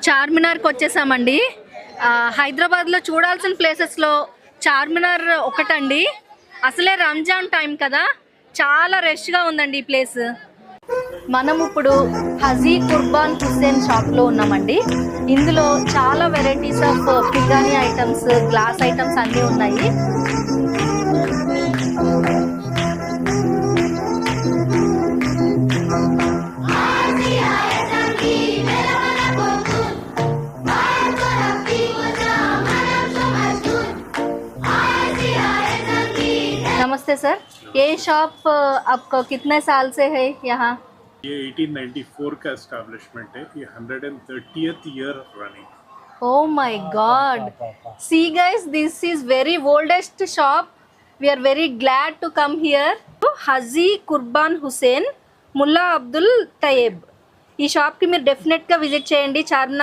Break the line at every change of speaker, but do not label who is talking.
చార్మినార్కి వచ్చేసామండి. హైదరాబాద్లో చూడాల్సిన ప్లేసెస్లో చార్మినార్ ఒకటండి. అసలే రంజాన్ టైం కదా, చాలా రష్గా ఉందండి ఈ ప్లేస్. మనం ఇప్పుడు హజీ కుర్బాన్ హుస్సేన్ షాప్లో ఉన్నామండి. ఇందులో చాలా varieties of biryani items, glass items అన్నీ ఉన్నాయి. नमस्ते सर, ये शॉप आपको कितने साल से है यहाँ?
ये 1894 का एस्टैब्लिशमेंट है. ये 130th year running.
Oh my God! See guys, this is very oldest shop. We are very glad to come here. Haji Kurban Hussain, Mullah Abdul Tayyib. ఈ షాప్కి మీరు డెఫినెట్గా విజిట్ చేయండి. చార్మినార్